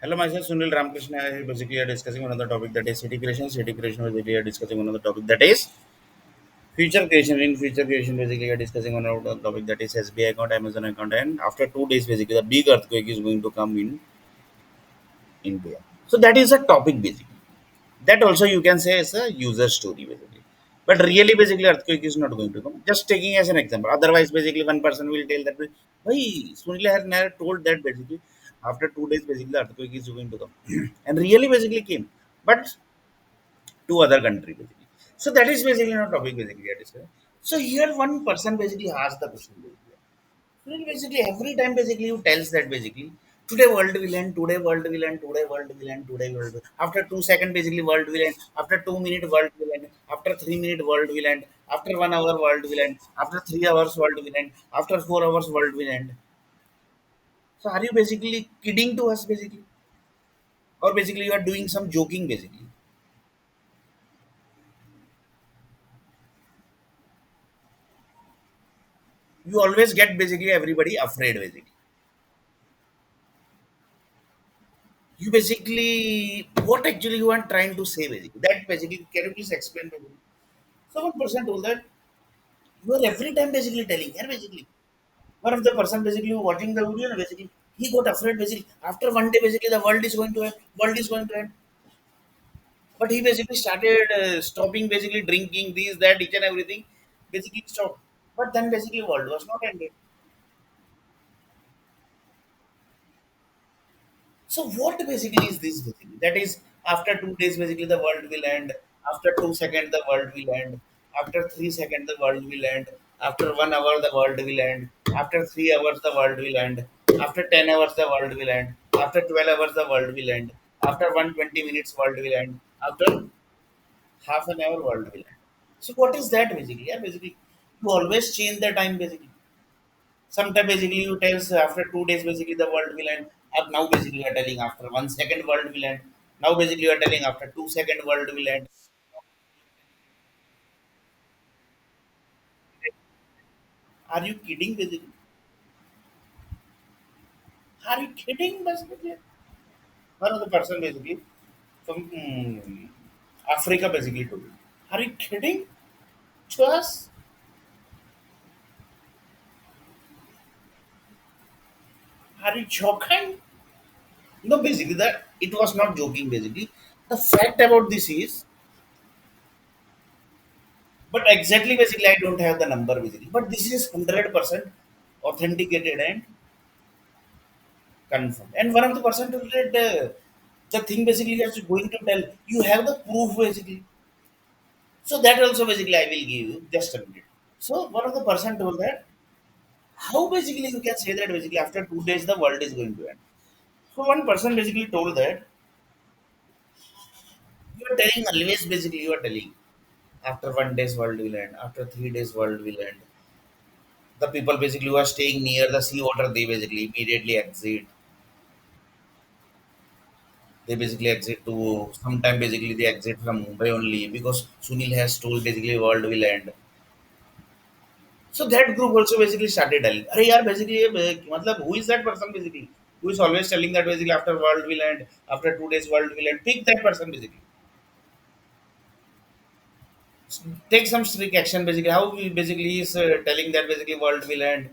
Hello, myself Sunil Ramakrishna. Basically, are discussing another topic that is city creation. City creation, basically, are discussing another topic that is future creation. In future creation, basically, are discussing another topic that is SBI account, Amazon account, and after 2 days, basically, the big earthquake is going to come in India. So that is a topic, basically. That also you can say is a user story, basically. But really, basically, earthquake is not going to come. Just taking as an example. Otherwise, basically, one person will tell that, why Sunil has never told that basically after 2 days, basically, the earthquake is going to come, and really, basically, came. But to other country basically. So that is basically not topic basically I discuss. So here one person basically asks the question basically. So basically every time basically you tells that basically today world will end, today world will end, today world will end, today world will after 2 seconds basically world will end, after 2 minutes world will end, after 3 minutes world will end, after 1 hour world will end, after 3 hours world will end, after 4 hours world will end. So are you basically kidding to us basically? Or basically you are doing some joking basically? You always get basically everybody afraid basically. You basically what actually you are trying to say basically. That basically can you please explain to me? So one person told that you are every time basically telling here basically. One of the person basically watching the video basically he got afraid basically after one day basically the world is going to end, world is going to end. But he basically started stopping basically drinking these that each and everything basically stopped. But then basically world was not ended. So what basically is this basically? That is after 2 days basically the world will end. After 2 seconds the world will end. After 3 seconds the world will end. After 1 hour the world will end. After 3 hours the world will end. After 10 hours the world will end. After 12 hours the world will end. After 120 minutes world will end. After half an hour world will end. So what is that basically? Yeah, basically you always change the time basically. Sometimes basically you tell after 2 days basically the world will end. Now basically you are telling after 1 second world will end. Now basically you are telling after 2 second world will end. Are you kidding basically? Are you kidding basically? One of the person basically from Africa basically told me. Are you kidding to us? Are you joking? No, basically that it was not joking basically. The fact about this is, but exactly basically I don't have the number basically. But this is 100% authenticated and confirmed. And one of the person told that the thing basically is going to tell you have the proof basically. So that also basically I will give you just a minute. So one of the person told that how basically you can say that basically after 2 days the world is going to end. So one person basically told that you are telling always basically you are telling after 1 day's world will end, after 3 days world will end. The people basically who are staying near the sea water they basically immediately exit. They basically exit to sometime basically they exit from Mumbai only because Sunil has told basically world will end. So that group also basically started telling, "Arey yaar, basically, matlab, who is that person basically? Who is always telling that basically after world will end, after 2 days world will end? Pick that person basically. Take some strict action basically. How we basically is telling that basically world will end?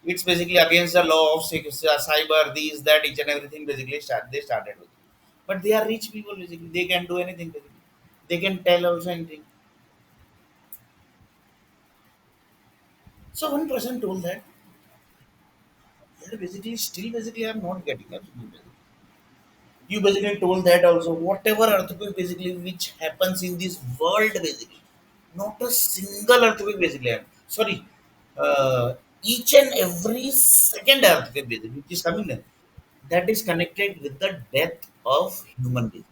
It's basically against the law of cyber, these, that, each and everything basically they started with. But they are rich people basically. They can do anything basically. They can tell also anything. So one person told that yeah, basically still basically I'm not getting up. You basically told that also whatever earthquake basically which happens in this world basically, not a single earthquake basically. Sorry, each and every second earthquake basically which is coming there, that is connected with the death of human being.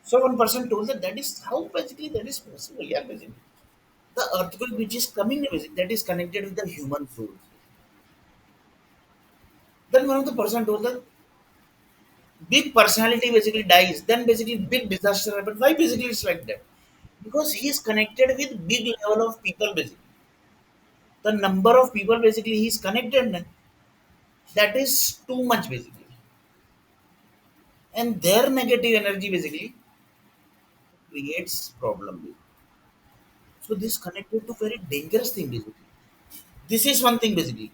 So one person told that that is how basically that is possible. Yeah, basically the earthquake which is coming basically, that is connected with the human soul. Then one of the person told that big personality basically dies, then basically big disaster happens. Why basically it's like that? Because he is connected with big level of people basically. The number of people basically he is connected. That is too much basically, and their negative energy basically creates problem. So this connected to very dangerous thing basically. This is one thing basically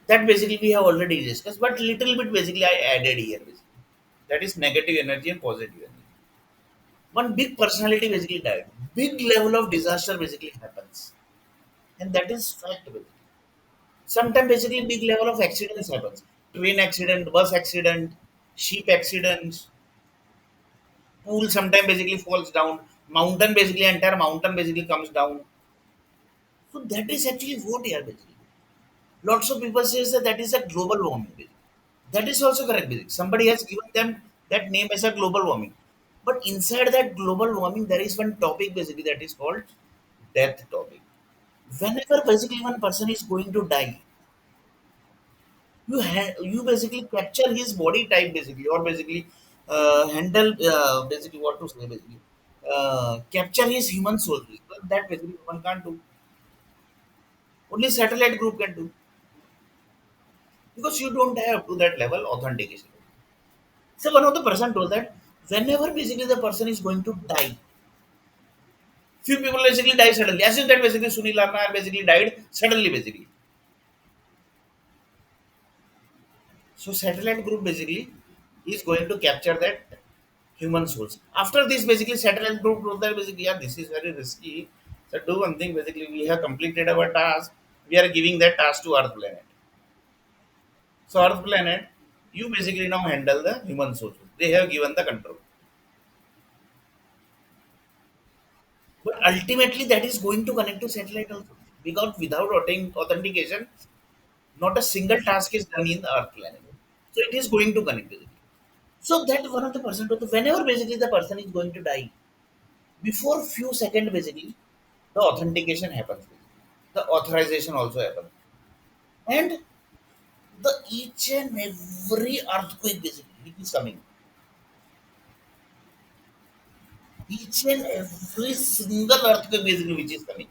that basically we have already discussed, but little bit basically I added here basically. That is negative energy and positive energy. One big personality basically died. Big level of disaster basically happens, and that is fact basically. Sometimes basically big level of accidents happens. Train accident, bus accident, sheep accidents, pool sometimes basically falls down. Mountain basically entire mountain basically comes down. So that is actually what here basically. Lots of people says that that is a global warming. Basically. That is also correct. Basically. Somebody has given them that name as a global warming. But inside that global warming, there is one topic basically that is called death topic. Whenever basically one person is going to die, you basically capture his body type basically, or basically handle basically what to say basically capture his human soul. That basically one can't do. Only satellite group can do, because you don't have to that level authentication. So one of the person told that whenever basically the person is going to die, few people basically die suddenly. As if that basically Sunil Arna basically died suddenly basically. So satellite group basically is going to capture that human souls. After this, basically satellite group told that basically, yeah, this is very risky. So do one thing, basically we have completed our task. We are giving that task to Earth planet. So Earth planet, you basically now handle the human souls. They have given the control. But ultimately that is going to connect to satellite also. Because without authentication, not a single task is done in the Earth planet. So it is going to connect with it. So that one of the person, whenever basically the person is going to die, before few seconds basically, the authentication happens. The authorization also happens. And the each and every earthquake basically which is coming, each and every single earthquake basically which is coming,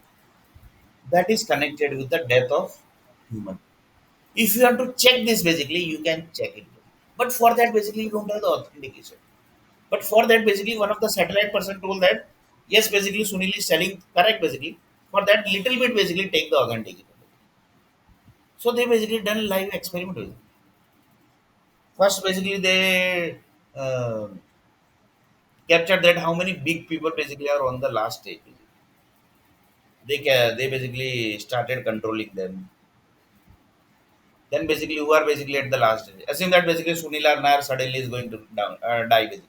that is connected with the death of human. If you have to check this basically, you can check it. But for that basically you don't have the authentication. But for that basically one of the satellite person told that yes basically Sunil is telling correct basically. For that little bit basically take the authentication. So they basically done live experiment with it. First basically they captured that how many big people basically are on the last stage. They basically started controlling them. Then basically who are basically at the last stage. Assume that basically Sunil Nair suddenly is going to die basically.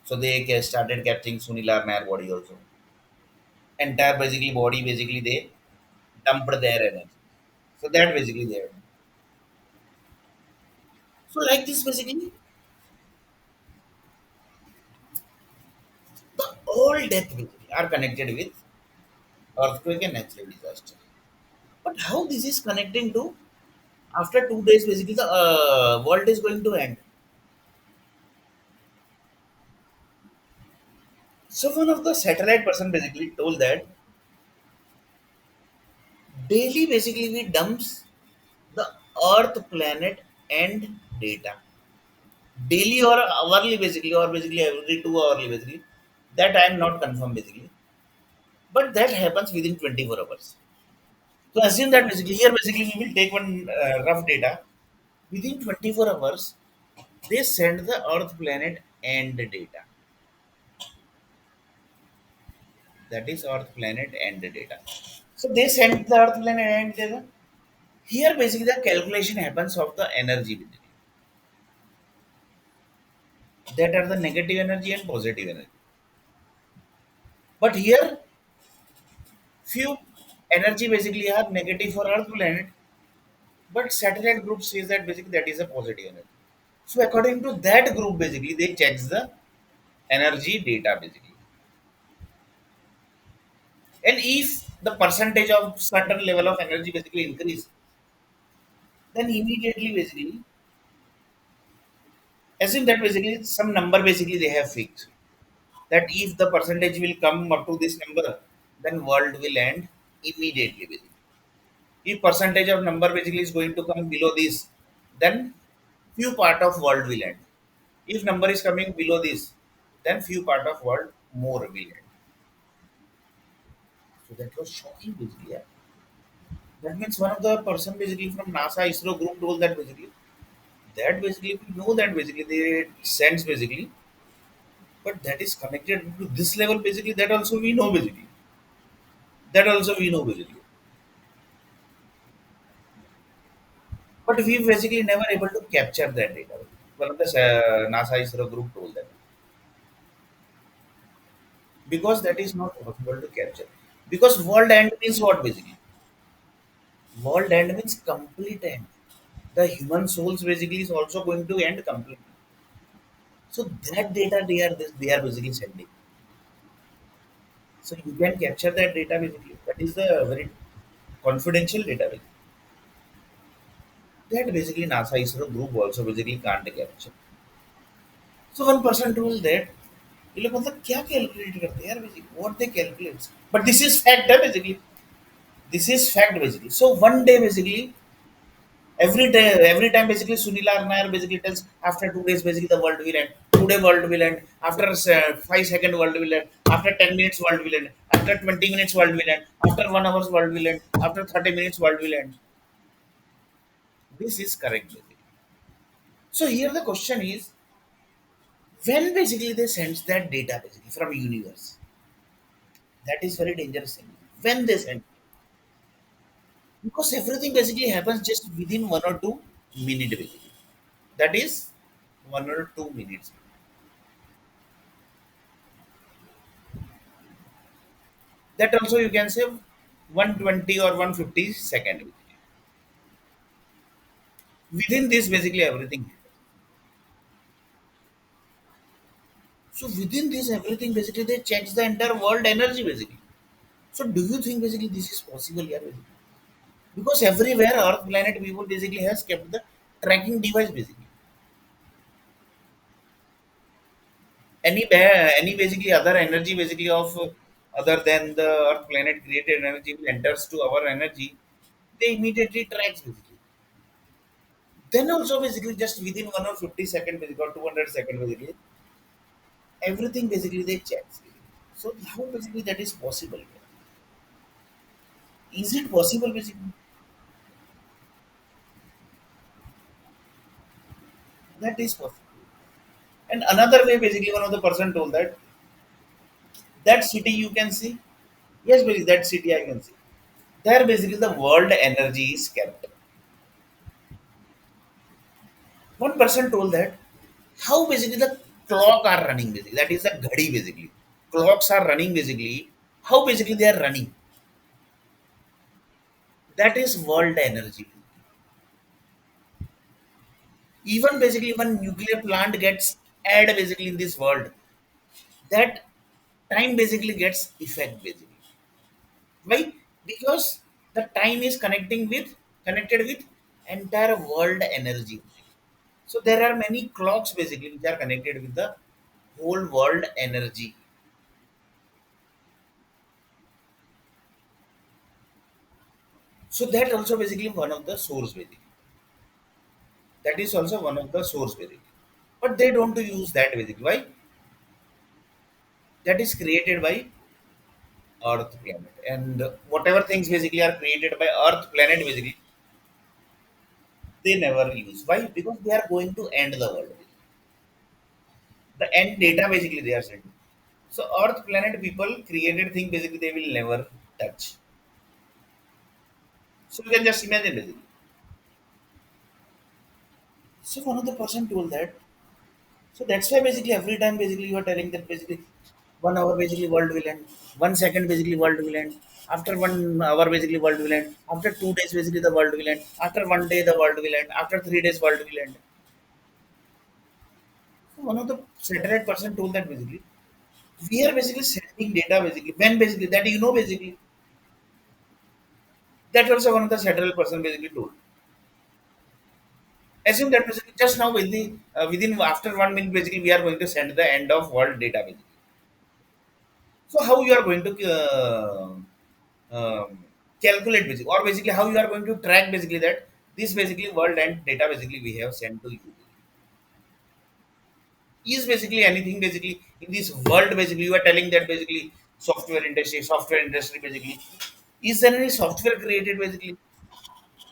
So they started capturing Sunil Nair body also. Entire basically body basically they dumped their energy. So that basically there. So like this basically the all death basically are connected with earthquake and natural disaster. But how this is connecting to after 2 days basically the world is going to end. So one of the satellite person basically told that daily basically we dumps the earth planet and data daily or hourly basically, or basically every 2 hourly basically, that I am not confirmed basically, but that happens within 24 hours. So assume that basically here basically we will take one rough data. Within 24 hours they send the earth planet and the data. That is earth planet and the data. So they send the earth planet and data. Here basically the calculation happens of the energy basically. That are the negative energy and positive energy. But here few energy basically are negative for earth planet, but satellite group says that basically that is a positive energy. So according to that group basically they checks the energy data basically. And if the percentage of certain level of energy basically increase, then immediately basically assume that basically some number basically they have fixed. That if the percentage will come up to this number, then world will end immediately basically. If percentage of number basically is going to come below this, then few part of world will end. If number is coming below this, then few part of world more will end. So that was shocking basically. Yeah. That means one of the person basically from NASA ISRO group told that basically we know that basically they sense basically, but that is connected to this level basically, that also we know basically. That also we know basically. But we basically never able to capture that data. One of the NASA ISRO group told that because that is not possible to capture. Because world end means what basically? World end means complete end. The human souls basically is also going to end completely. So that data they are basically sending. So you can capture that data basically. That is the very confidential data. Basically. That basically NASA ISRO group also basically can't capture. So one person told that ये लोग मतलब क्या calculate करते हैं यार basically what they calculate but this is fact है basically this is fact basically so one day basically every time basically Sunil Nair basically tells after 2 days basically the world will end. Today world will end. After 5 seconds world will end. After 10 minutes world will end. After 20 minutes world will end. After 1 hour world will end. After 30 minutes world will end. This is correct basically. So here the question is when basically they send that data basically from universe. That is very dangerous thing. When they send because everything basically happens just within 1 or 2 minutes basically. That is 1 or 2 minutes. That also you can say 120 or 150 seconds. Within this, basically everything. So within this, everything basically they change the entire world energy basically. So do you think basically this is possible here? Basically? Because everywhere Earth planet people basically has kept the tracking device basically. Any basically other energy basically of other than the Earth planet created energy will enters to our energy, they immediately tracks basically. Then also basically just within 1 or 50 seconds basically or 200 seconds basically everything basically they check. So how basically that is possible? Is it possible basically? That is possible. And another way basically one of the person told that city you can see. Yes, basically that city I can see. There basically the world energy is kept. One person told that how basically the clock are running basically. That is the ghadi basically. Clocks are running basically. How basically they are running. That is world energy. Even basically when nuclear plant gets added basically in this world, that time basically gets effect basically. Why? Because the time is connected with entire world energy. So there are many clocks basically which are connected with the whole world energy. So that also basically one of the source basically. That is also one of the source basically. But they don't use that basically. Why? That is created by Earth planet. And whatever things basically are created by Earth planet basically, they never use. Why? Because they are going to end the world. The end data basically they are sending. So Earth planet people created thing basically they will never touch. So you can just imagine basically. So one of the person told that. So that's why basically every time basically you are telling that basically 1 hour basically world will end, 1 second basically world will end. After 1 hour basically world will end. After 2 days basically the world will end. After 1 day the world will end. After 3 days world will end. So one of the satellite person told that basically we are basically sending data basically when basically that you know basically that also one of the satellite person basically told. Assume that basically just now within after 1 minute basically we are going to send the end of world data basically. So how you are going to calculate basically or basically how you are going to track basically that This basically world and data basically we have sent to you. Is basically anything basically in this world basically you are telling that basically software industry basically is there any software created basically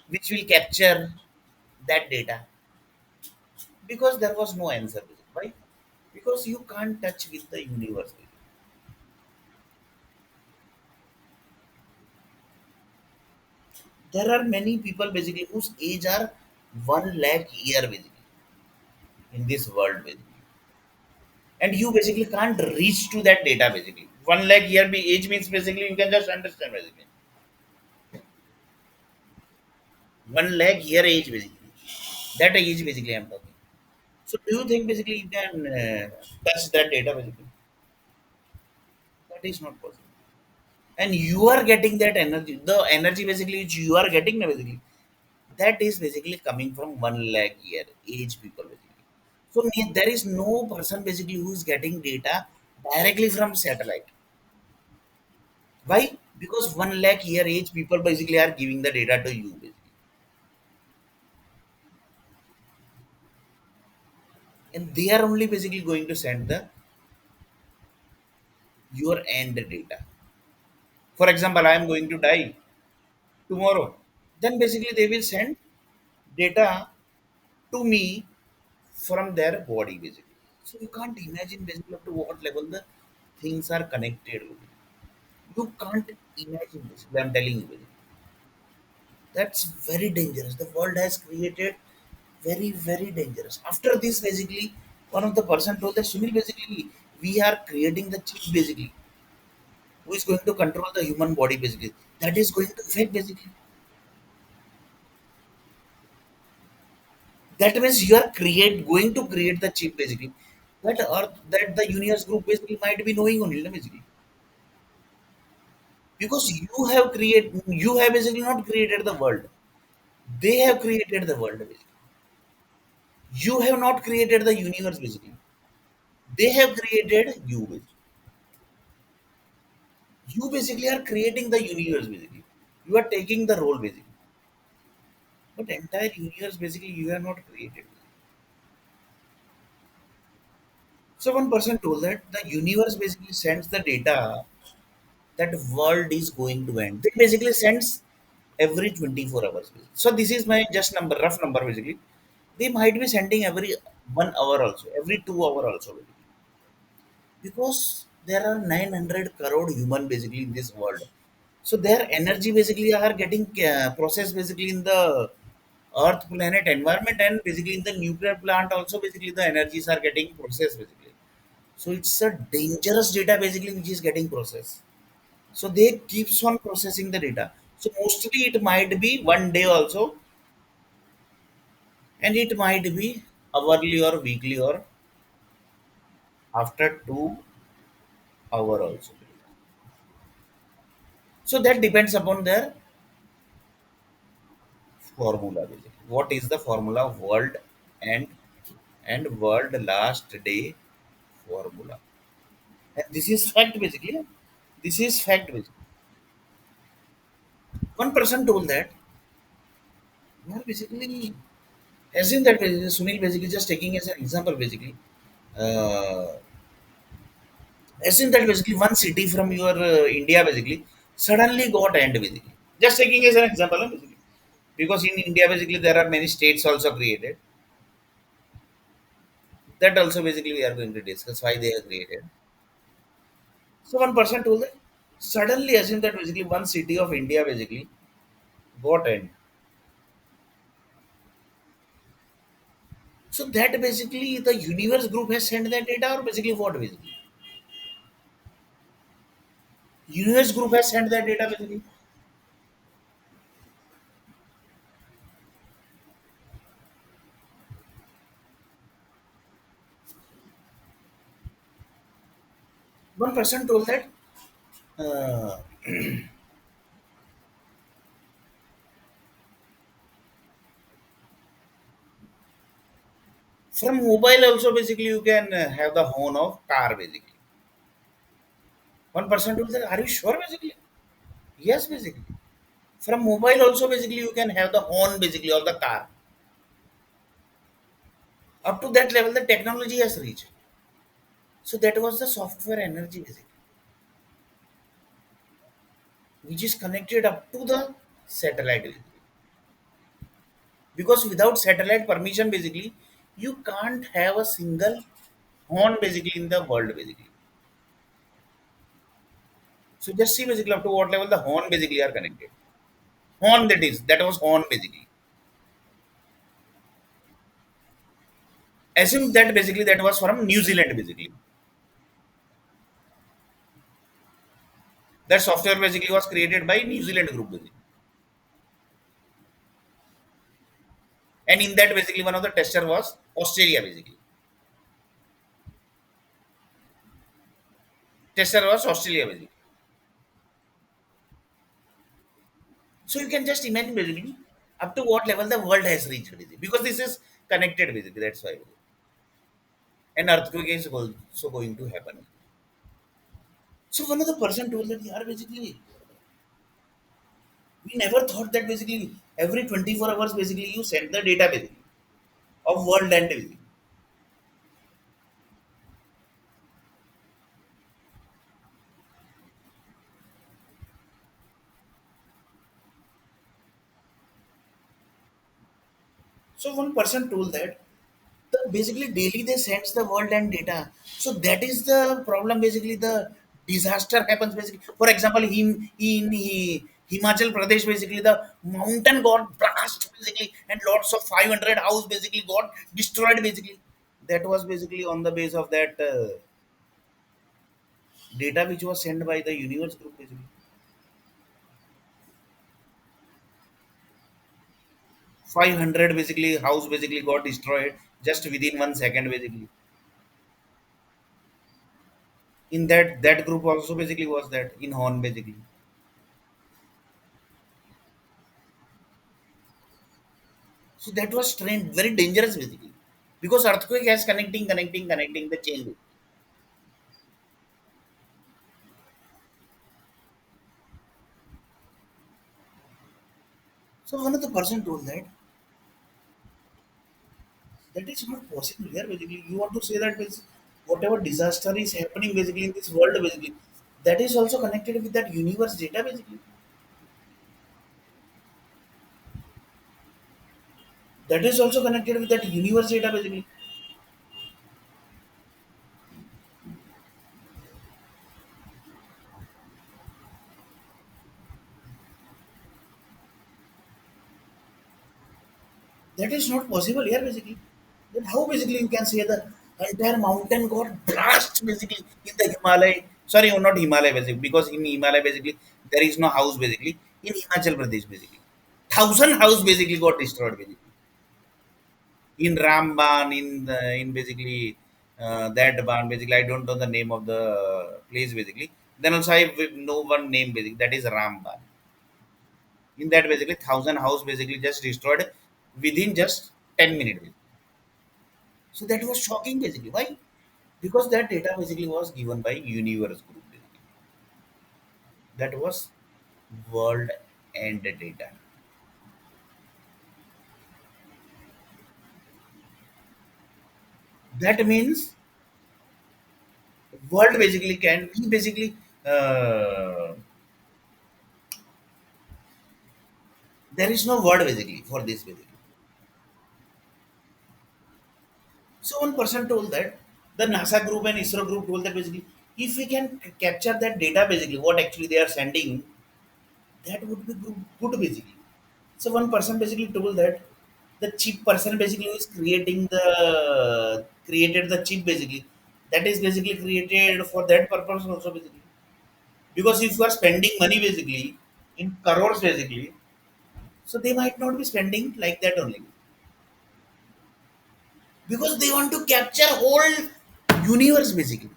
which will capture that data? Because there was no answer basically. Why? Because you can't touch with the universe. There are many people basically whose age are 1 lakh year basically in this world basically. And you basically can't reach to that data basically. 1 lakh year age means basically you can just understand basically. 1 lakh year age basically. That age basically I'm talking. So do you think basically you can touch that data basically? That is not possible. And you are getting that energy. The energy basically which you are getting basically that is basically coming from 1 lakh year age people basically. So there is no person basically who is getting data directly from satellite. Why? Because 1 lakh year age people basically are giving the data to you basically. And they are only basically going to send the your end data. For example, I am going to die tomorrow. Then basically they will send data to me from their body basically. So you can't imagine basically up to what level the things are connected. You can't imagine this. I'm telling you, basically. That's very dangerous. The world has created very dangerous. After this, basically, one of the person told that Sunil, basically, we are creating the chip basically, who is going to control the human body basically. That is going to affect basically. That means you are going to create the chip basically. That Earth, that the universe group basically might be knowing only basically. Because you have basically not created the world. They have created the world basically. You have not created the universe basically. They have created you basically. You basically are creating the universe basically. You are taking the role basically. But entire universe basically you have not created. So one person told that the universe basically sends the data that world is going to end. They basically sends every 24 hours. Basically. So this is my just number, rough number basically. They might be sending every 1 hour also, every 2 hour also. Basically. Because there are 900 crore human basically in this world. So their energy basically are getting processed basically in the earth planet environment and basically in the nuclear plant also basically the energies are getting processed basically. So it's a dangerous data basically which is getting processed. So they keeps on processing the data. So mostly it might be 1 day also, and it might be hourly or weekly or after 2 hour also. So that depends upon their formula basically. What is the formula world and world last day formula? And this is fact basically. This is fact basically. One person told that well, basically as in that basically, Sunil basically just taking as an example basically. Uh, as in that basically one city from your India basically suddenly got end basically. Just taking as an example basically. Because in India basically there are many states also created. That also basically we are going to discuss why they are created. So one person told that suddenly assume that basically one city of India basically got end. So that basically the universe group has sent that data or basically what basically? Universe group has sent that data basically. One person told that uh, from mobile also basically you can have the horn of car basically. One person told that are you sure basically? Yes basically. From mobile also basically you can have the horn basically or the car. Up to that level the technology has reached. So that was the software energy basically, which is connected up to the satellite basically. Because without satellite permission basically you can't have a single horn basically in the world basically. So just see basically up to what level the horn basically are connected. Horn, that was horn basically. Assume that basically that was from New Zealand basically. That software basically was created by New Zealand group basically. And in that basically one of the tester was Australia basically. Tester was Australia basically. So you can just imagine basically up to what level the world has reached basically. Because this is connected basically. That's why. An earthquake is also going to happen. So one of the person told that yeah basically we never thought that basically every 24 hours basically you send the data basically of world and basically. So one person told that basically daily they sends the world and data. So that is the problem. Basically, the disaster happens. Basically, for example, Himachal Pradesh, basically the mountain got blast basically, and lots of 500 house basically got destroyed. Basically, that was basically on the base of that data which was sent by the universe group. Basically, 500 basically house basically got destroyed just within 1 second. Basically, in that group also basically was that in Horn basically. So that was strange, very dangerous basically. Because earthquake has connecting the chain. So one of the person told that that is not possible here basically. You want to say that whatever disaster is happening basically in this world basically, that is also connected with that universe data basically. That is also connected with that universe data basically. That is not possible here basically. Then how basically you can say the entire mountain got blast basically in the Himalaya? Sorry, not Himalaya basically, because in Himalaya basically there is no house basically. In Himachal Pradesh basically, thousand house basically got destroyed basically. In Ramban, in basically that barn basically I don't know the name of the place basically. Then also I know one name basically that is Ramban. In that basically thousand house basically just destroyed within just 10 minutes. So that was shocking basically. Why? Because that data basically was given by universe group basically. That was world end data. That means world basically can be basically uh, there is no word basically for this basically. So one person told that the NASA group and ISRO group told that basically if we can capture that data basically what actually they are sending, that would be good basically. So one person basically told that the chip person basically who is created the chip basically, that is basically created for that purpose also basically. Because if you are spending money basically in crores basically, so they might not be spending like that only. Because they want to capture whole universe basically.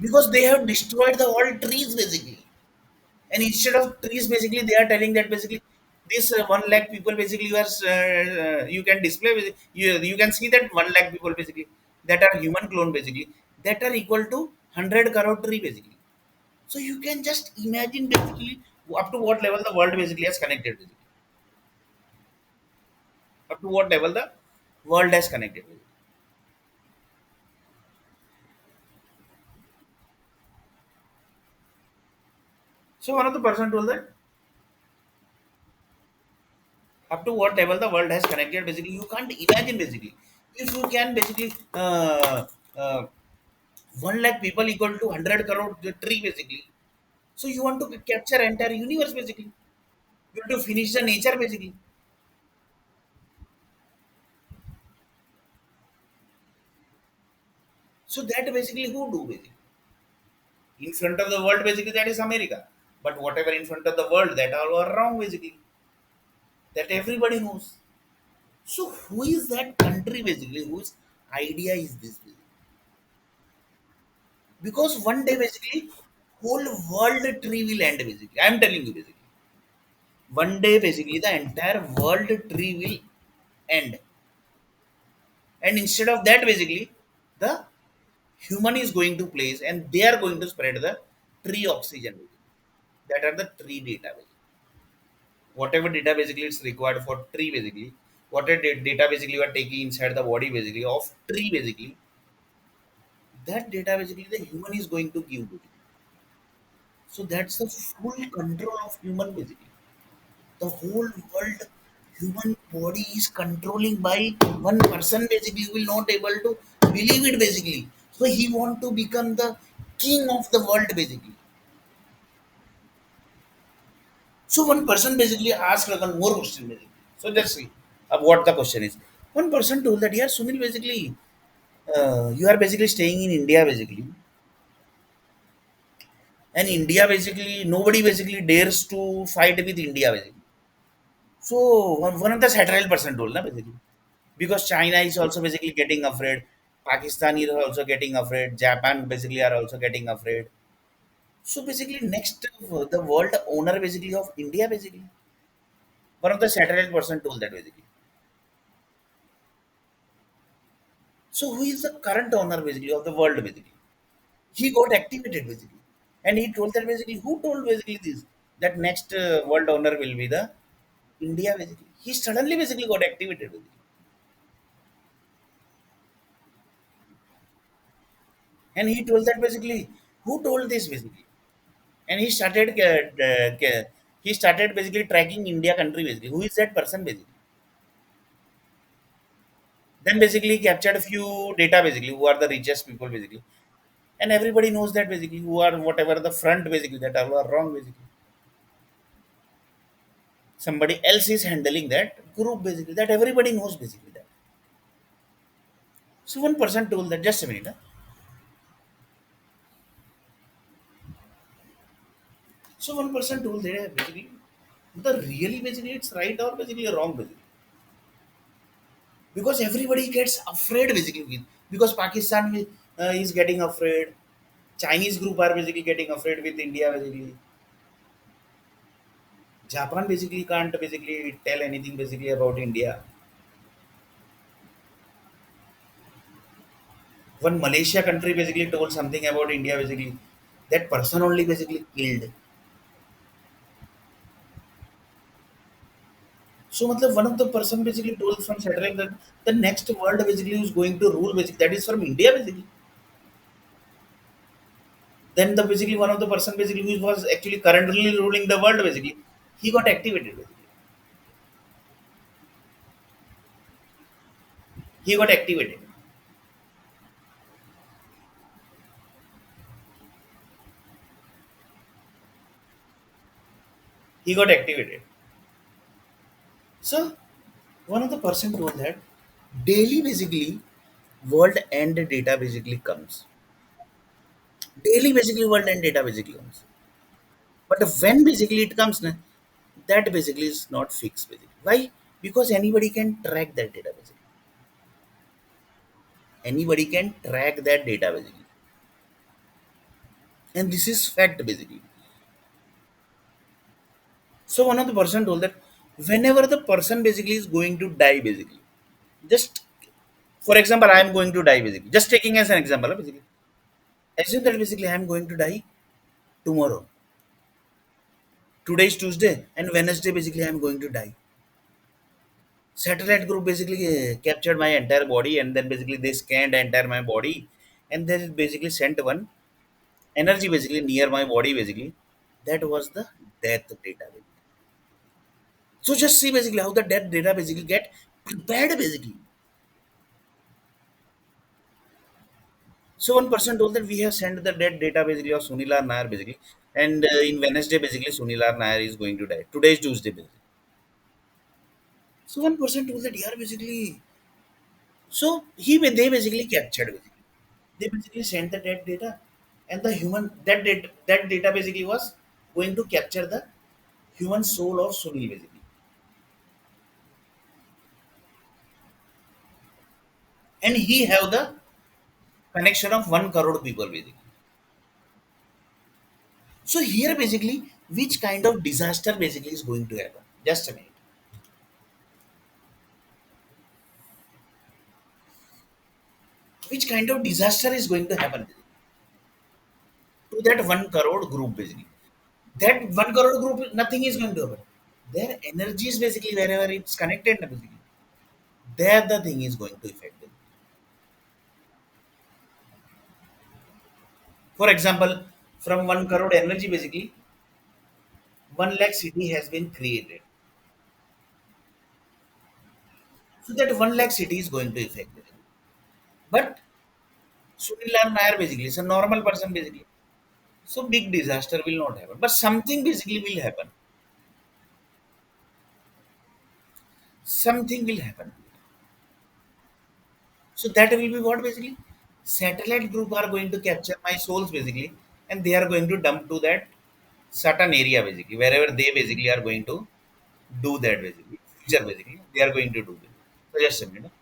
Because they have destroyed the all trees basically. And instead of trees basically they are telling that basically this 1 lakh people basically you can display you can see that 1 lakh people basically that are human clone basically that are equal to 100 crore tree basically. So you can just imagine basically up to what level the world basically has connected basically. Up to what level the world has connected basically. So one of the person told that up to what level the world has connected basically you can't imagine basically. If you can basically 1 lakh people equal to 100 crore the tree basically. So you want to capture entire universe basically. You want to finish the nature basically. So that basically who do basically in front of the world basically that is America. But whatever in front of the world that all are wrong basically. That everybody knows. So who is that country basically? Whose idea is this? Basically? Because one day basically whole world tree will end basically. I am telling you basically. One day basically the entire world tree will end. And instead of that basically the human is going to place and they are going to spread the tree oxygen basically. That are the tree data basically. Whatever data basically it's required for tree basically. Whatever data basically you are taking inside the body basically of tree basically. That data basically the human is going to give basically. So that's the full control of human basically. The whole world human body is controlling by one person basically who will not able to believe it basically. So he want to become the king of the world basically. So one person basically asked like one more question basically. So just see what the question is. One person told that yeah Sunil basically you are basically staying in India basically, and India basically nobody basically dares to fight with India basically. So one of the satirical person told na basically because China is also basically getting afraid, Pakistan is also getting afraid, Japan basically are also getting afraid. So basically next the world owner basically of India basically one of the satirical person told that basically. So who is the current owner basically of the world basically? He got activated basically, and he told that basically who told basically this that next world owner will be the India basically. He suddenly basically got activated basically. And he told that basically who told this basically, and he started basically tracking India country basically. Who is that person basically? Then basically he captured a few data basically who are the richest people basically, and everybody knows that basically who are whatever the front basically that are wrong basically. Somebody else is handling that group basically that everybody knows basically that. So one person told that just a minute. Huh? So one person told that basically the really basically it's right or basically wrong basically because everybody gets afraid basically because Pakistan is getting afraid. Chinese group are basically getting afraid with India basically. Japan basically can't basically tell anything basically about India. One Malaysia country basically told something about India basically. That person only basically killed. So matlab, one of the person basically told from satellite that the next world basically is going to rule basically that is from India basically. Then the basically one of the person basically who was actually currently ruling the world basically he got activated basically. He got activated. He got activated. So one of the person told that daily basically world end data basically comes. Daily basically world end data basically comes. But when basically it comes, na, that basically is not fixed basically. Why? Because anybody can track that data basically. Anybody can track that data basically. And this is fact basically. So one of the person told that whenever the person basically is going to die basically, just for example, I am going to die basically. Just taking as an example, basically. Assume that basically I am going to die. tomorrow. Today is Tuesday, and Wednesday basically I'm going to die. Satellite group basically captured my entire body, and then basically they scanned entire my body, and then basically sent one energy basically near my body basically. That was the death data. So just see basically how the death data basically get prepared basically. So one person told that we have sent the dead data basically of Sunilar Nair basically, and in Wednesday basically Sunilar Nair is going to die. Today is Tuesday basically. So one person told that yeah basically. So they basically captured basically. They basically sent the dead data, and the human that data basically was going to capture the human soul of Sunil basically, and he have the connection of 1 crore people basically. So here basically, which kind of disaster basically is going to happen? Just a minute. Which kind of disaster is going to happen to that 1 crore group basically? That 1 crore group, nothing is going to happen. Their energy is basically wherever it's connected, basically, there the thing is going to affect them. For example, from 1 crore energy, basically, 1 lakh city has been created. So that 1 lakh city is going to affect them. But Sunil Nair basically is a normal person basically. So big disaster will not happen. But something basically will happen. Something will happen. So that will be what basically? Satellite group are going to capture my souls basically, and they are going to dump to that certain area basically, wherever they basically are going to do that basically. Future basically, they are going to do it. So just a minute.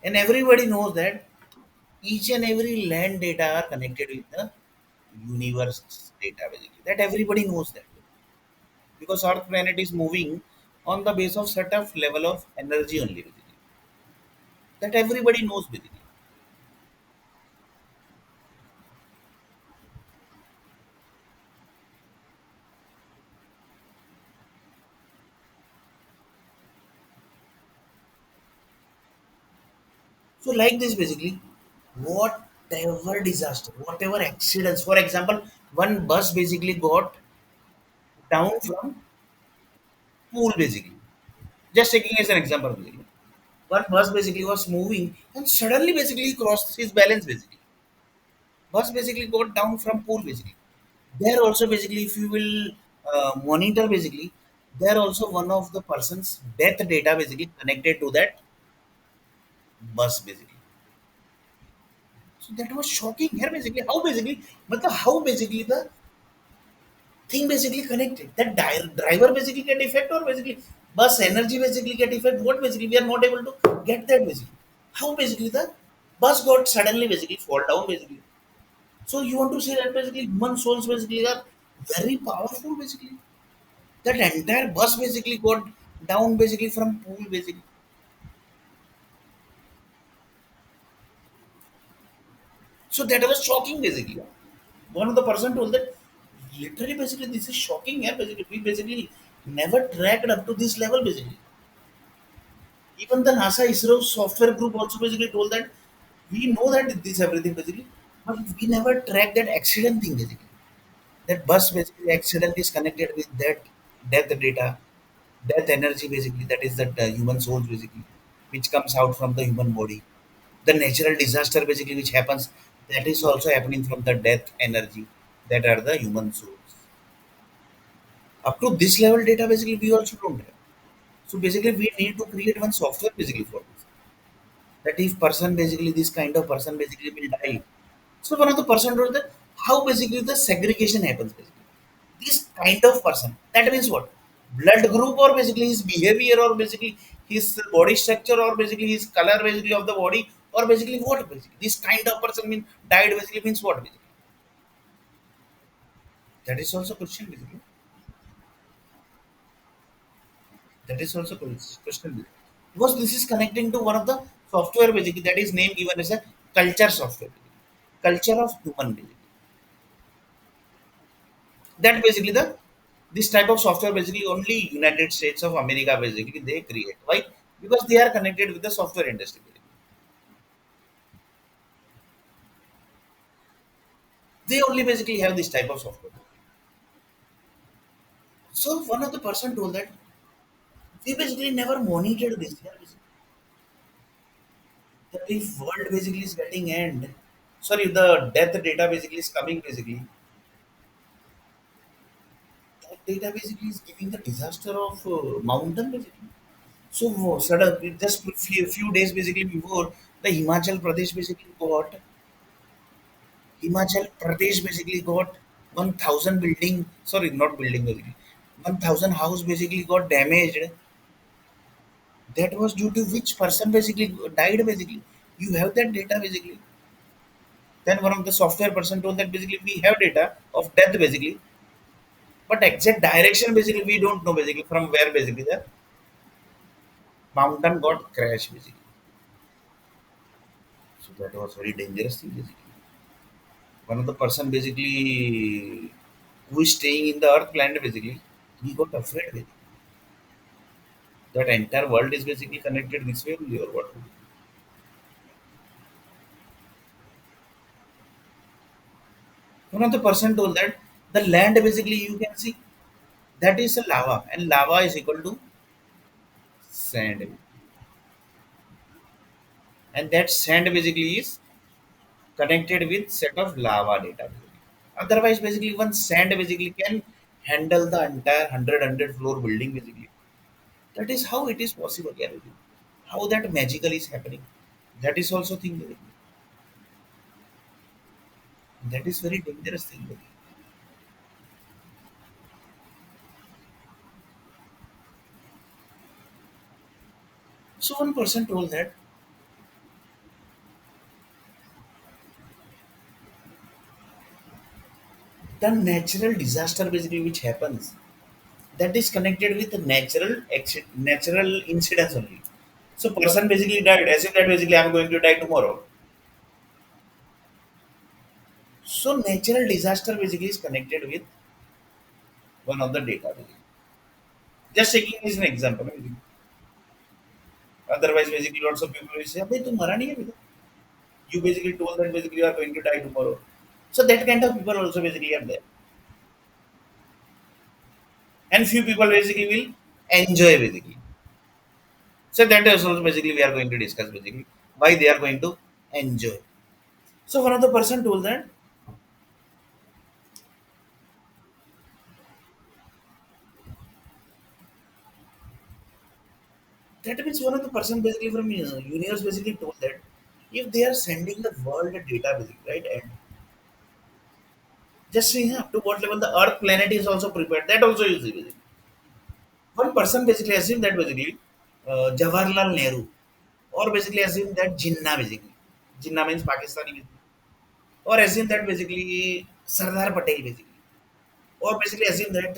And everybody knows that each and every land data are connected with the universe data basically. That everybody knows that. Because Earth planet is moving on the base of certain level of energy only basically. That everybody knows basically. So like this basically, whatever disaster, whatever accidents, for example, one bus basically got down from pool basically. Just taking as an example basically. One bus basically was moving and suddenly basically he crossed his balance basically. Bus basically got down from pool basically. There also basically if you will monitor basically, there also one of the person's death data basically connected to that bus basically. So that was shocking here basically. How basically, but how basically the thing basically connected. That driver basically get effect or basically bus energy basically get effect. What basically we are not able to get that basically. How basically the bus got suddenly basically fall down basically. So you want to say that basically human souls basically are very powerful basically. That entire bus basically got down basically from pool basically. So that was shocking basically. One of the person told that literally basically this is shocking here basically. We basically never tracked up to this level basically. Even the NASA ISRO software group also basically told that we know that this everything basically, but we never track that accident thing basically. That bus basically accident is connected with that death data, death energy basically. That is that human souls basically, which comes out from the human body. The natural disaster basically which happens, that is also happening from the death energy. That are the human souls. Up to this level data basically we also don't have. So basically we need to create one software basically for this. That if person basically this kind of person basically will die. So one of the person wrote that how basically the segregation happens basically. This kind of person. That means what? Blood group or basically his behavior or basically his body structure or basically his color basically of the body or basically what basically. This kind of person mean died basically means what basically. That is also question basically. That is also question. Because this is connecting to one of the Software basically that is name given as a culture software. Culture of human basically. That basically the this type of software basically only United States of America basically they create. Why? Because they are connected with the software industry. They only basically have this type of software. So one of the person told that they basically never monitored this. That if world basically is getting end, sorry, the death data basically is coming basically. That data basically is giving the disaster of mountain basically. So suddenly, just few days basically before, the Himachal Pradesh basically got 1,000 building, sorry, not building basically, 1,000 house basically got damaged. That was due to which person basically died basically. You have that data basically. Then one of the software person told that basically we have data of death basically, but exact direction basically we don't know basically from where basically the mountain got crashed basically. So that was very dangerous thing basically. One of the person basically who is staying in the earth planet basically, he got afraid basically. That entire world is basically connected this way only or what. One of the person told that the land basically you can see that is a lava and lava is equal to sand, and that sand basically is connected with set of lava data. Otherwise, basically, one sand basically can handle the entire 100 floor building basically. That is how it is possible. Yeah, basically. How that magical is happening. That is also thing. Basically. That is very dangerous thing. Basically. So one person told that the natural disaster basically which happens that is connected with the natural incidents only. So person basically died as if that basically I'm going to die tomorrow. So natural disaster basically is connected with one of the data. Basically. Just taking this an example. Basically. Otherwise, basically, lots of people will say, "Abhi, tu mara nahi hai abhi tak." You basically told that basically you are going to die tomorrow. So that kind of people also basically are there. And few people basically will enjoy basically. So that is also basically we are going to discuss basically why they are going to enjoy. So one of the person told that that means one of the person basically from universe basically told that if they are sending the world data basically right and just seeing up to what level the earth planet is also prepared that also is basically. One person basically assumed that basically Jawaharlal Nehru or basically assume that Jinnah basically. Jinnah means Pakistani basically. Or assume that basically Sardar Patel basically. Or basically assume that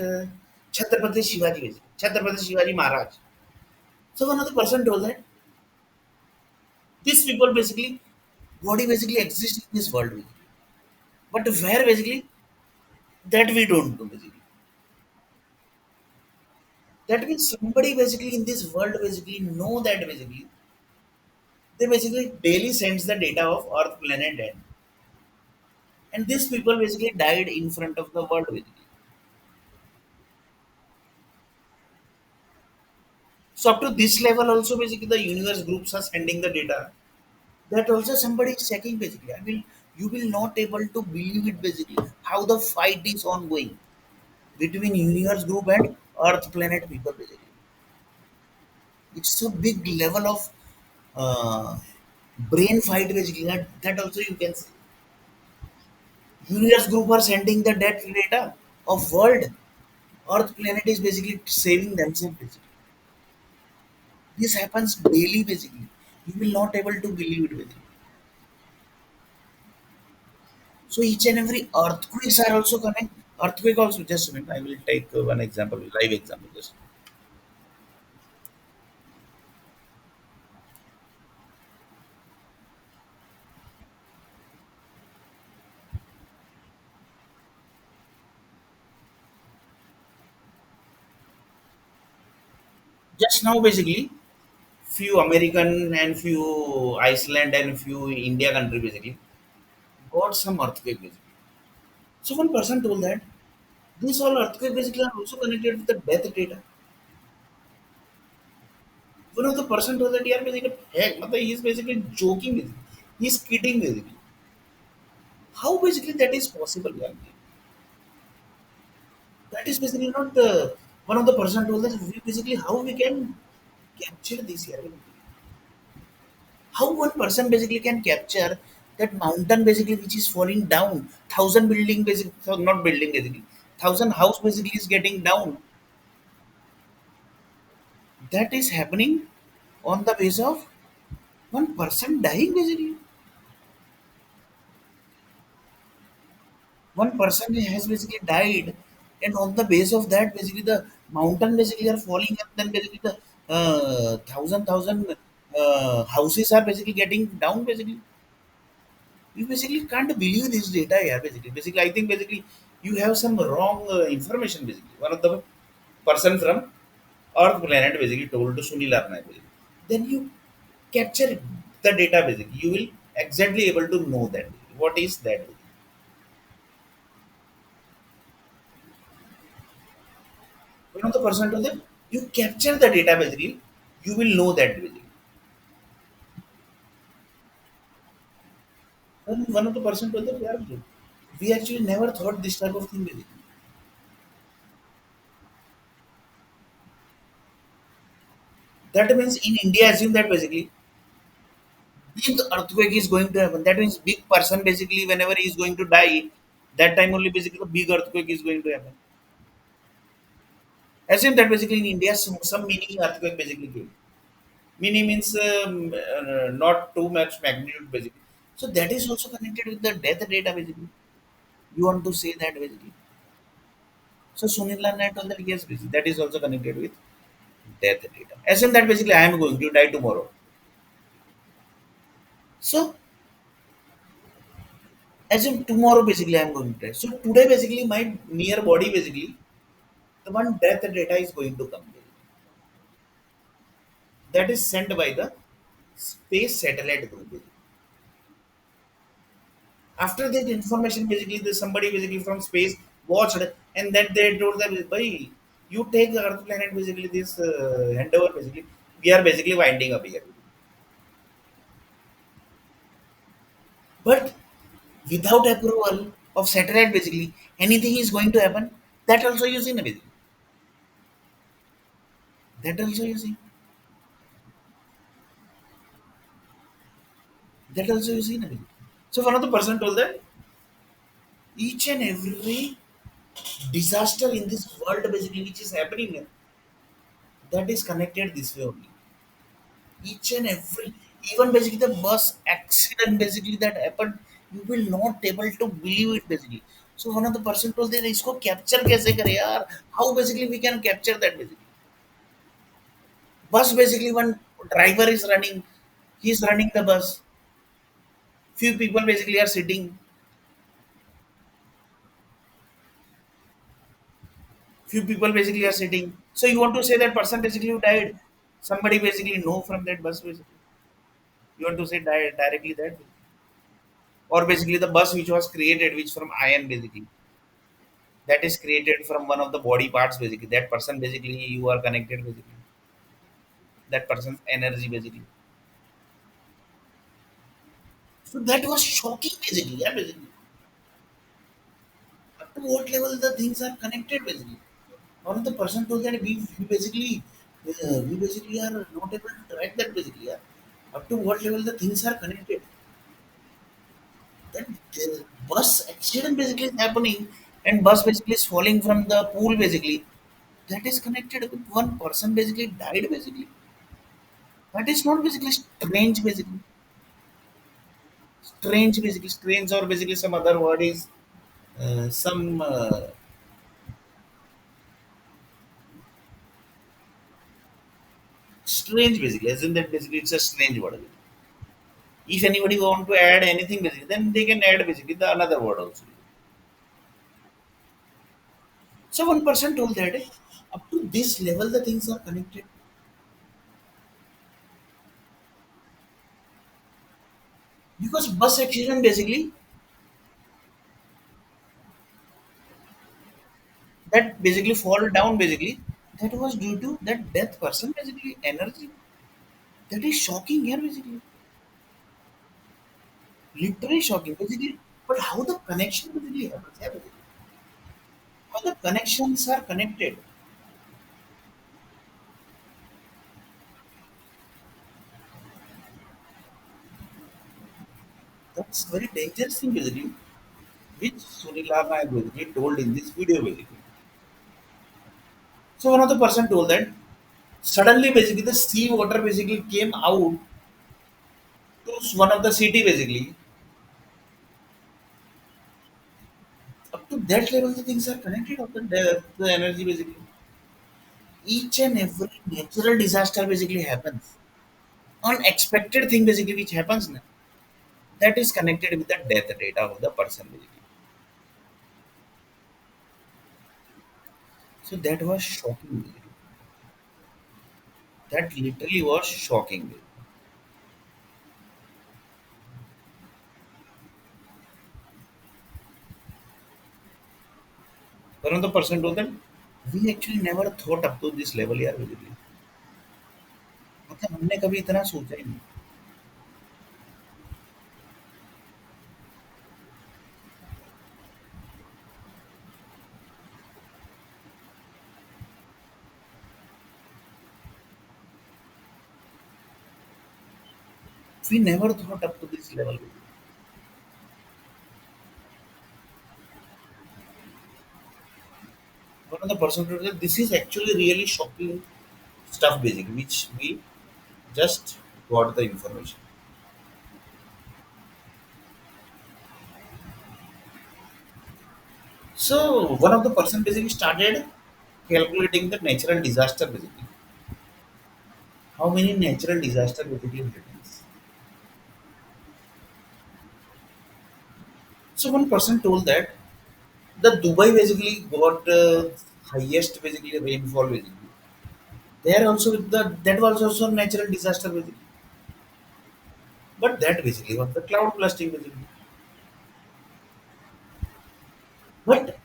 Chhatrapati Shivaji basically. Chhatrapati Shivaji Maharaj. So one of the person told that these people basically body basically exists in this world basically. But where basically that we don't know basically. That means somebody basically in this world basically know that basically they basically daily sends the data of Earth planet and these people basically died in front of the world basically. So up to this level also basically the universe groups are sending the data. That also somebody is checking basically. I mean you will not able to believe it basically how the fight is ongoing between universe group and Earth planet people basically. It's a big level of uh, brain fight basically. That also you can see. Universe group are sending the death data of world. Earth planet is basically saving themselves basically. This happens daily basically. You will not able to believe it basically. So each and every earthquakes are also coming. Earthquake also just a minute. I will take one example, live example. Just Just now, basically, few American and few Iceland and few India country basically got some earthquake basically. So one person told that these all earthquake basically are also connected with the death data. One of the person told that yeah basically heck, matlab he is basically joking with me. He's kidding with me. How basically that is possible? Yeah? That is basically not the one of the person told us we basically how we can capture this here. How one person basically can capture that mountain basically which is falling down, thousand building basically so not building basically, thousand house basically is getting down. That is happening on the base of one person dying basically. One person has basically died, and on the base of that basically the mountain basically are falling, and then basically the thousand houses are basically getting down basically. You basically can't believe this data yeah basically I think basically you have some wrong information basically. One of the person from earth planet basically told to Sunil Arnay basically. Then you capture the data basically you will exactly able to know that what is that. One of the person told them you capture the data basically you will know that basically. Then one of the person told them yeah, we actually never thought this type of thing basically. That means in India assume that basically big earthquake is going to happen. That means big person basically whenever he is going to die, that time only basically the big earthquake is going to happen. Assume that basically in India some mini earthquake basically came. Mini means not too much magnitude basically. So that is also connected with the death data basically. You want to say that basically. So Sunil Nai told that yes, basically, that is also connected with death data. Assume that basically I am going to die tomorrow. So assume tomorrow basically I am going to die. So today basically my near body basically the one death data is going to come that is sent by the space satellite group. After that information basically the somebody basically from space watched and then they told them by you take the earth planet basically this handover basically we are basically winding up here, but without approval of satellite basically anything is going to happen. That also you see basically. That also you see. That also you see basically. So one of the person told that each and every disaster in this world basically which is happening that is connected this way only. Each and every even basically the bus accident basically that happened you will not able to believe it basically. So one of the person told that इसको capture कैसे करें यार. How basically we can capture that basically. Bus basically one driver is running, he is running the bus, few people basically are sitting, few people basically are sitting. So you want to say that person basically who died somebody basically know from that bus basically. You want to say directly that, or basically the bus which was created which from iron basically that is created from one of the body parts basically that person basically you are connected basically that person's energy basically. So that was shocking basically yeah basically up to what level the things are connected basically. One of the person told that we basically we basically are not able to track that basically yeah. Up to what level the things are connected. That bus accident basically is happening and bus basically is falling from the pool basically. That is connected with one person basically died basically. That is not basically strange basically. Strange basically strange or basically some other word is some strange basically. As in that basically it's a strange word. If anybody want to add anything basically, then they can add basically the another word also. So one person told that up to this level the things are connected. because bus accident basically that basically fall down basically that was due to that death person basically energy that is shocking here basically literally shocking basically but how the connection basically happens yeah, basically. How the connections are connected that's very dangerous thing basically which Surilama basically told in this video basically so one of the person told that suddenly basically the sea water basically came out to one of the city basically up to that level the things are connected of the energy basically each and every natural disaster basically happens unexpected thing basically which happens na, that is connected with the death data of the person basically so that was shocking basically. That literally was shocking basically. One of the person told that we actually never thought up to this level यार basically मतलब हमने कभी इतना सोचा ही नहीं we never thought up to this level one of the person told that this is actually really shocking stuff basically which we just got the information so one of the person basically started calculating the natural disaster basically how many natural disaster basically happens so one person told that the Dubai basically got highest basically rainfall basically there also with the that was also natural disaster basically but that basically was the cloud blasting basically but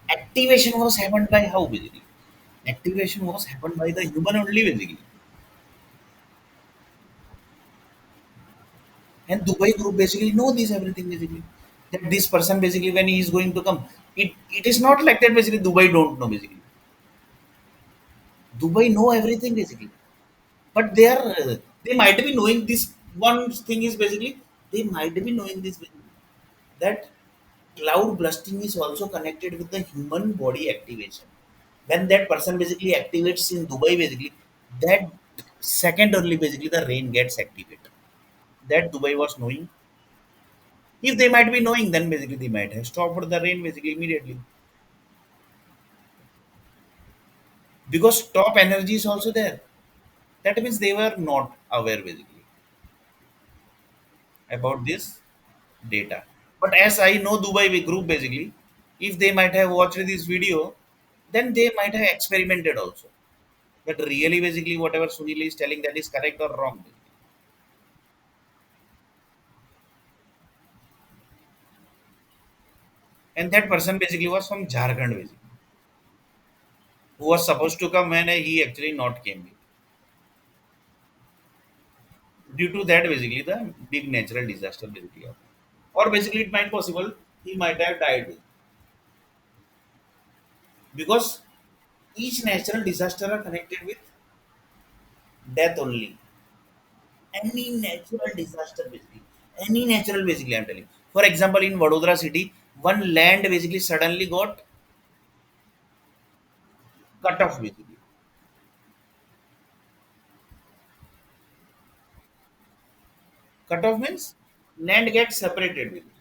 activation was happened by how basically activation was happened by the human only basically and Dubai group basically know this everything basically that this person basically when he is going to come it is not like that basically Dubai don't know basically Dubai know everything basically but they are they might be knowing this one thing is basically they might be knowing this basically, that cloud bursting is also connected with the human body activation when that person basically activates in Dubai basically that second only basically the rain gets activated that Dubai was knowing if they might be knowing then basically they might have stopped the rain basically immediately because top energy is also there that means they were not aware basically about this data but as I know Dubai group basically if they might have watched this video then they might have experimented also that really basically whatever Sunil is telling that is correct or wrong and that person basically was from Jharkhand basically who was supposed to come when he actually not came due to that basically the big natural disaster basically happened. Or basically it might possible he might have died because each natural disaster are connected with death only any natural disaster basically any natural basically I'm telling for example in Vadodara city one land basically suddenly got cut off basically cut off means land gets separated basically.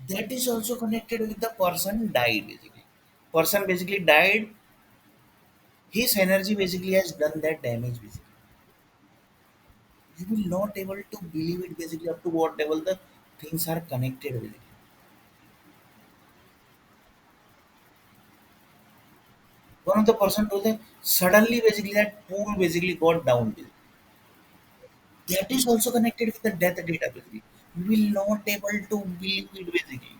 That is also connected with the person died basically person basically died his energy basically has done that damage basically you will not able to believe it basically up to what level the things are connected basically one of the person told that suddenly basically that pool basically got down basically. That is also connected with the death data basically. You will not able to believe it basically.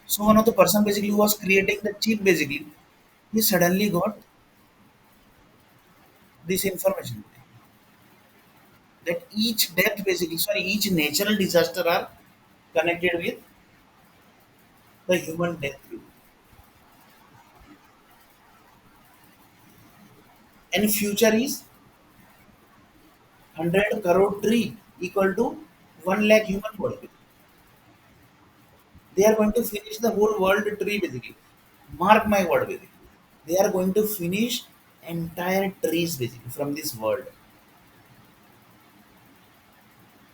So one of the person basically who was creating the chip basically, he suddenly got this information that each death basically, sorry, each natural disaster are connected with the human death. And future is 100 crore tree equal to 1 lakh human body. They are going to finish the whole world tree basically. Mark my word basically. They are going to finish entire trees basically from this world,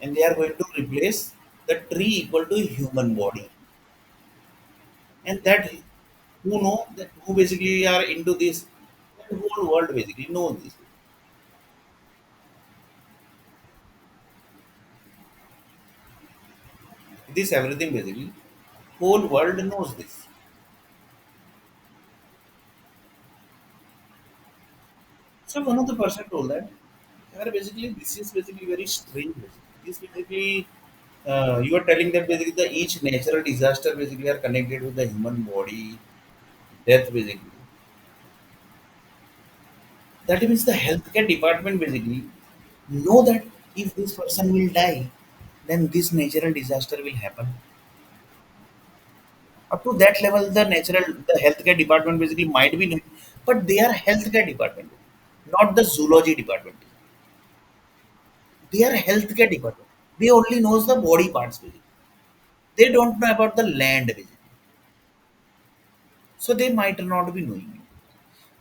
and they are going to replace the tree equal to human body. And that who know that who basically are into this, that whole world basically know this. This everything basically whole world knows this. So one of the person told that, "Yeah, basically this is basically very strange. Basically. This basically you are telling that basically the each natural disaster basically are connected with the human body death basically. That means the healthcare department basically know that if this person will die, then this natural disaster will happen. Up to that level, the healthcare department basically might be knowing, but they are healthcare department, not the zoology department. They are healthcare department. They only knows the body parts basically. They don't know about the land basically. So they might not be knowing it.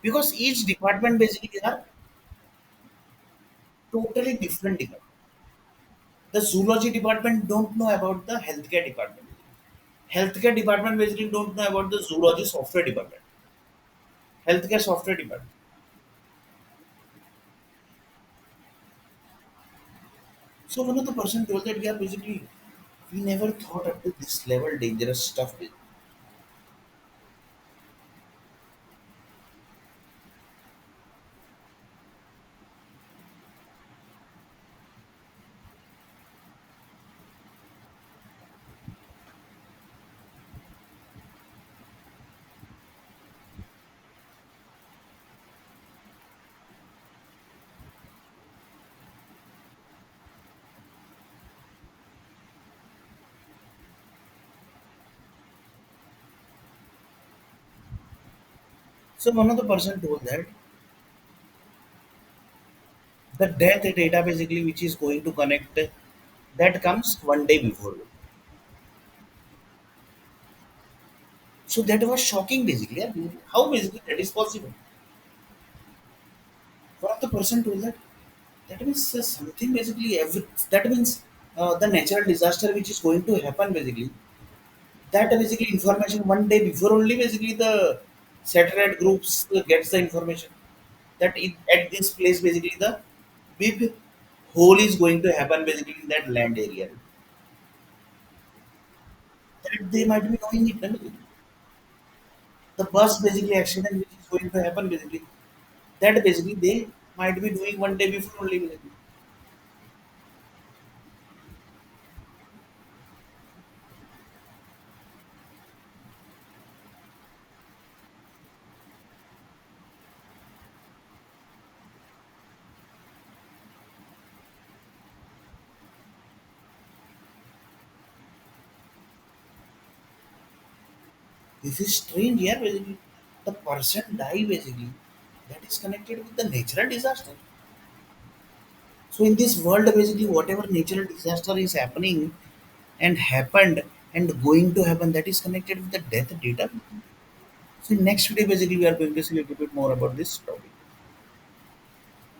Because each department basically are totally different department. The zoology department don't know about the healthcare department. Healthcare department basically don't know about the zoology software department. Healthcare software department. So one of the person told that yeah, basically we never thought up to this level dangerous stuff. So one of the person told that the death data basically which is going to connect that comes 1 day before. So that was shocking basically. Yeah. How basically that is possible? One of the person told that that means something basically every that means the natural disaster which is going to happen basically, that basically information 1 day before only basically the satellite groups gets the information that at this place basically the big hole is going to happen basically in that land area, that they might be knowing it. And the bus basically accident which is going to happen basically, that basically they might be doing 1 day before only basically. This is strange here basically. The person die basically, that is connected with the natural disaster. So in this world, basically, whatever natural disaster is happening and happened and going to happen, that is connected with the death data. So in next video, basically, we are going to see a little bit more about this topic.